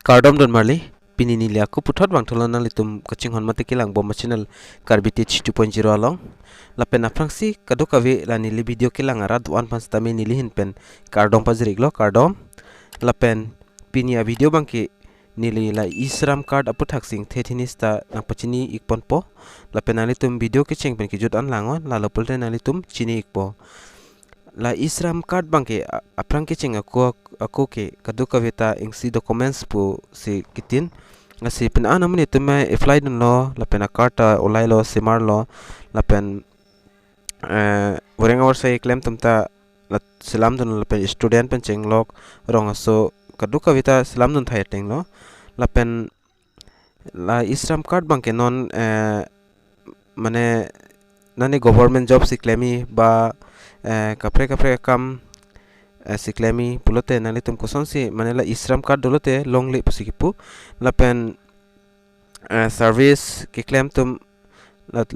Kardom don marli pinini li aku puthot bang tholan nali tum coaching hon mate kilang bom channel karbitich 2.0 along lapen afrangsi kadokawe lani li video kilang ara duan pan stame nili hin pen kardom pajriglo kardom lapen pinia video bang ki nili la isram card apu thaksing thethinista nang pachini ikpon po lapen nali tum video ki cheng pen ki jut an langon la lopulte nali tum chini ikpo la isram card bangke aprang ke chinga ko ke kaduka veta ingsi documents pu si kitin ngasi pen anam ni tume apply don lo la pen karta olai lo simar lo la pen warenga warsa claim tumta la salam don la pen student pen cheng lok rong so kaduka veta salam don thai teng lo la pen la isram card bangke non mane nani government job si claimi ba kapre kam siklemi pulote nali tum koson si manela isram card dolote long le pusikipu lapen service ki claim tum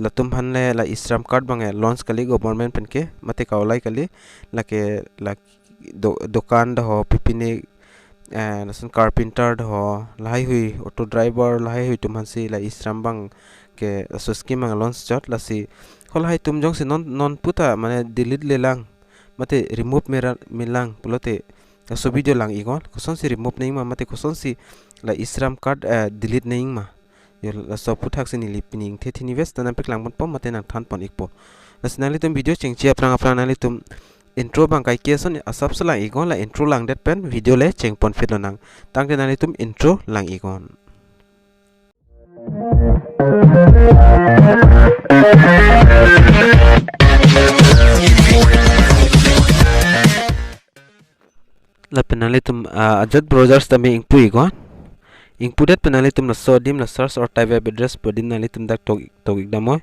la tum hanle la isram card bange launch kali government penke mate kaulai kali lake la dukan ho pipini nasun carpenter ho lahai hui auto driver lahai hui tum hansi la isram bang ke so scheme ang launch jot la si kolhai tum jong se non puta mane delete le lang mate remove milang pulote so video lang igon koson si remove nei ma mate koson si la isram card delete nei ma yo la so puthak se ni lipining the thini west na pek lang pom mate nang than pon ikpo nasionali tum video chengchi aprang nali tum intro bang kai keson asap sala igon la intro lang det pen video le cheng pon fit nang tang de nali tum intro lang igon la penali tum ajat browsers tame ingpu igon ingpu det penali tum la sodim la search or type web address podin nali tum dak togik damo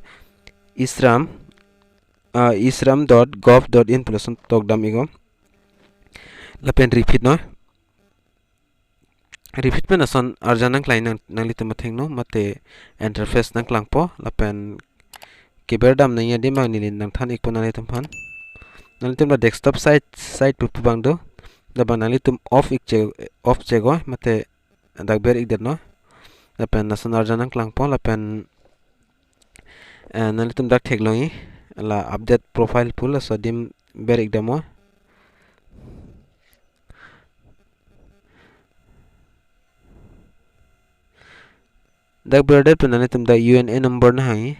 isram.gov.in plus togdam igon la pen repeat no repeat pen ason arjanang klain nang litum thengno mate interface nang klangpo lapen kiberdam nang yadi mang nilin nang than ikpo nang litum phan nang litum la desktop site pu bang do da bang nang litum off chego mate dagber ik no lapen nason arjanang klangpo lapen nang litum dak thegloi la update profile pul so dim ber ik demo dak berdet penali tum da UNA number na hai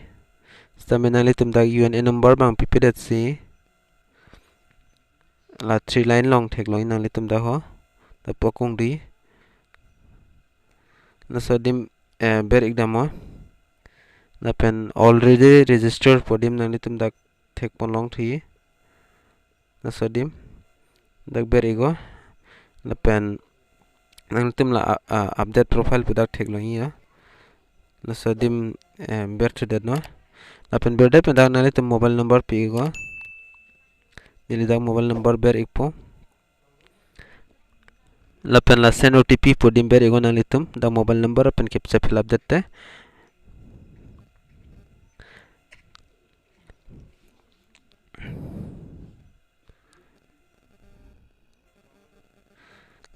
stamenali tum da UNA number bang pipidet si la 3 line long thek loi nali tum da ho da pokong di na sodim ber ikdamo na pen already registered podim nali tum da thek pon long thi na sodim dak ber igo la pen nali tum la update profile pudak thek loi ya la sodim bertudet no lapen berde pendak nali tum mobile number pi go nili dak mobile number ber ikpo lapen la send OTP podim ber igo nali tum dak mobile number pen captcha fill up dette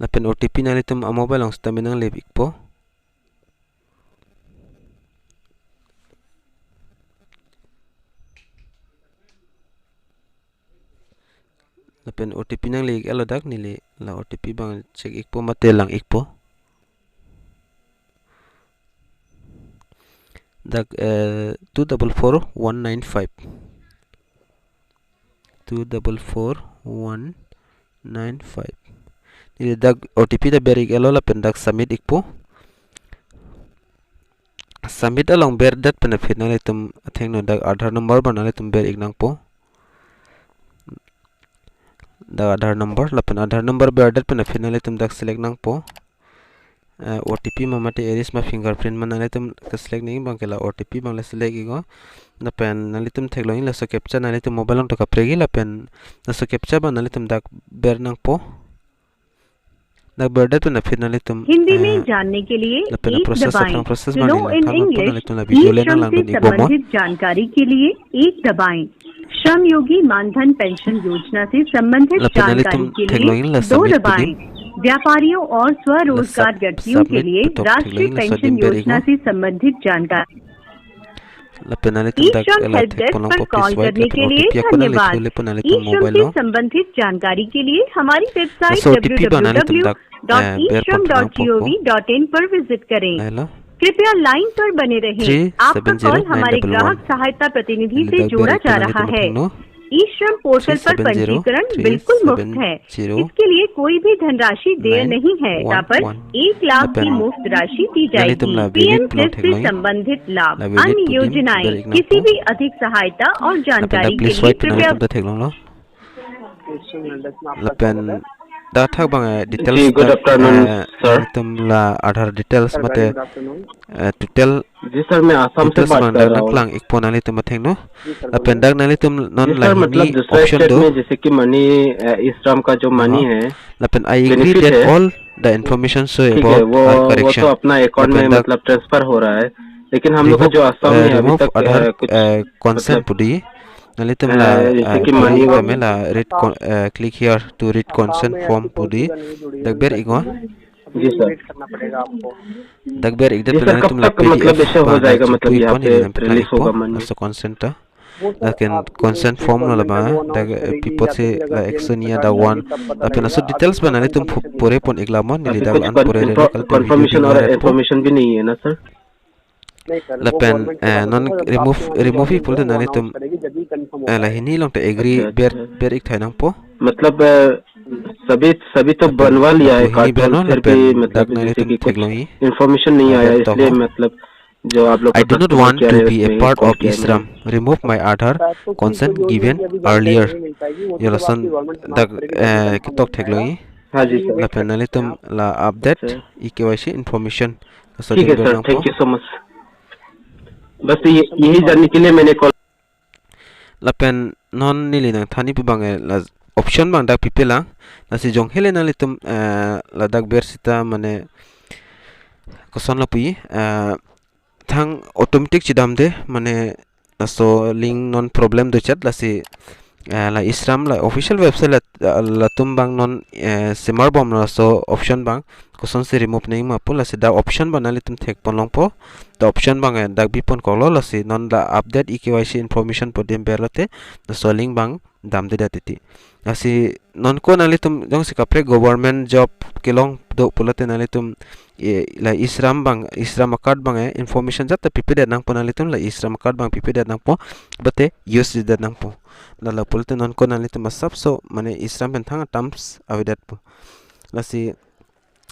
lapen OTP nali tum a mobile ong staminang leb ikpo lapen OTP nang leg alodak nili la OTP bang check ikpo mate lang ikpo dak 244195 nili dak OTP da berik elo lapen dak submit ikpo submit along ber dat pen fit nali tum thengno dak Aadhaar number ban nali tum ber ik nang po da Aadhaar number lapen Aadhaar number berdet pen finally tum dak select nang po OTP ma mate iris ma fingerprint ma nale tum ka select ning bang kala OTP bang la select igo na pen nali tum thekloing la so captcha nali tum mobile ong to ka pregi la pen na so captcha ba nali tum dak ber nang po dak berdet pen finally tum Hindi में जानने के लिए एक दबाएं slow in English श्रम से संबंधित जानकारी के लिए एक दबाएं श्रम योगी मानधन पेंशन योजना से संबंधित जानकारी के लिए 2 दबाएं व्यापारियों और स्वरोजगार व्यक्तियों के लिए राष्ट्रीय पेंशन योजना से संबंधित जानकारी। ई श्रम हेल्प डेस्क पर कॉल करने के लिए धन्यवाद। ई श्रम से संबंधित जानकारी के लिए हमारी वेबसाइट www.ishram.gov.in पर विजिट करें। कृपया लाइन पर बने रहें। आपका कॉल हमारे ग्राहक सहायता प्रतिनिधि से जोड़ा जा रहा है। ई श्रम पोर्टल पर पंजीकरण बिल्कुल मुफ्त है। इसके लिए कोई भी धनराशि देय नहीं है। यहाँ पर 1 लाख की मुफ्त राशि दी जाएगी। पीएम किस्त से संबंधित लाभ, अन्य योजनाएं, किसी भी अधिक सहायता और जानकारी के लिए कृपया Dathak bang details good afternoon sir tumla Aadhaar details mate total जी सर मैं आसाम से बात कर रहा हूँ। एक पोनाली तुम थेंगनो अपेंडक नाली तुम नॉन सर मतलब दूसरा स्टेट में जैसे कि मनी इस टर्म का जो मनी है लपन I agree that all the information so about वो तो अपना अकाउंट में मतलब ट्रांसफर हो रहा है, लेकिन हम लोग का जो आसाम में अभी तक कुछ कंसेंट पुडी नाली तुम ला मनी कमेला read click here to read consent form पुडी दगबर इगवा जी सर दगबर एक दे तुम ला मतलब ऐसे हो जाएगा, मतलब यहाँ पे रिलीज होगा मनी सो कंसेंट लेकिन कंसेंट फॉर्म न लबा द पीपल से ला एक्शनिया द वन अपन सो डिटेल्स बनाने तुम पूरे पन एक लामो नीली दा अन पूरे कंफर्मेशन और इंफॉर्मेशन भी नहीं है ना सर। लपेन नॉन रिमूव पीपल तो नाले तुम लाहिनी लोग तो एग्री बेर एक थाइना पो मतलब सभी तो बनवा लिया है कार्ड, फिर भी मतलब जैसे कि कुछ इंफॉर्मेशन नहीं आया, इसलिए मतलब जो आप लोग I do not want to be a part of ISRAM. Remove my Aadhaar consent given earlier. ये लसन द कितोक ठेगलोई हाँ जी सर लपेन नाले तुम ला अपडेट EKYC इंफॉर्मेशन ठीक है sir, thank you so much. बस यही जानने के लिए मैंने कॉल लपेन नॉन नीली ना थानी पे बांगे ऑप्शन बांग दा पिपेला नसी जोंग हेले नाले तुम लदाक बेरसिता माने कोसन लपुई थang automatic chidam de mane so link non problem do chat la si la ISRAM la official website la tum bang non simar bom la so option bang koson se remove nei ma pula se da option banali tum thek ponlong po the option bang dak bi pon kolo la si non la update EKYC information po dem berate the so link bang dam de datiti asi non ko nali tum jong se kapre government job kelong do pulate nali tum la ISRAM card bang information jat pipe de nang ponali tum la ISRAM card bang pipe de nang po bate use de nang po la pulate non ko nali tum sab so mane ISRAM ben thang terms avidat po la si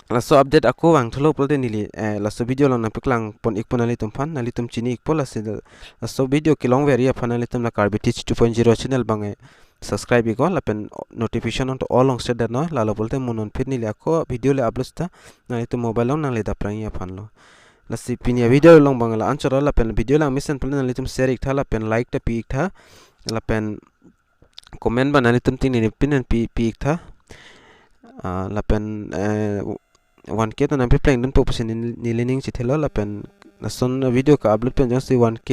la so update ako wang tholo pulte nili la so video long na piklang pon ik ponali tum fan nali tum chini ik pola si la so video kilong veria fanali tum la Carbitich 2.0 channel bang subscribe iko la pen notification on to all long set no la lo bolte munon fit nili ako video le upload sta nali tum mobile long nali da prang ya fan lo la si pinia video long bang la anchor la pen video lang mission plan nali tum share ik tha la pen like ta pi ik tha la pen comment ba nali tum tin ni pin pi ik tha la pen 1k to nampi playing dun po pasin nilining si thelo la pen nason video ka upload pen jang si 1k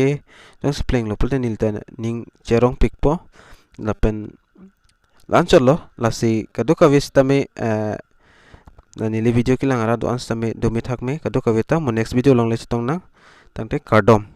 jang si playing lo pulte nilta ning cherong pic po la pen lanchor lo la si kaduka vista me na nili video kilang ara do ans tame do me thak me kaduka veta mo next video long le chitong na tangte kardom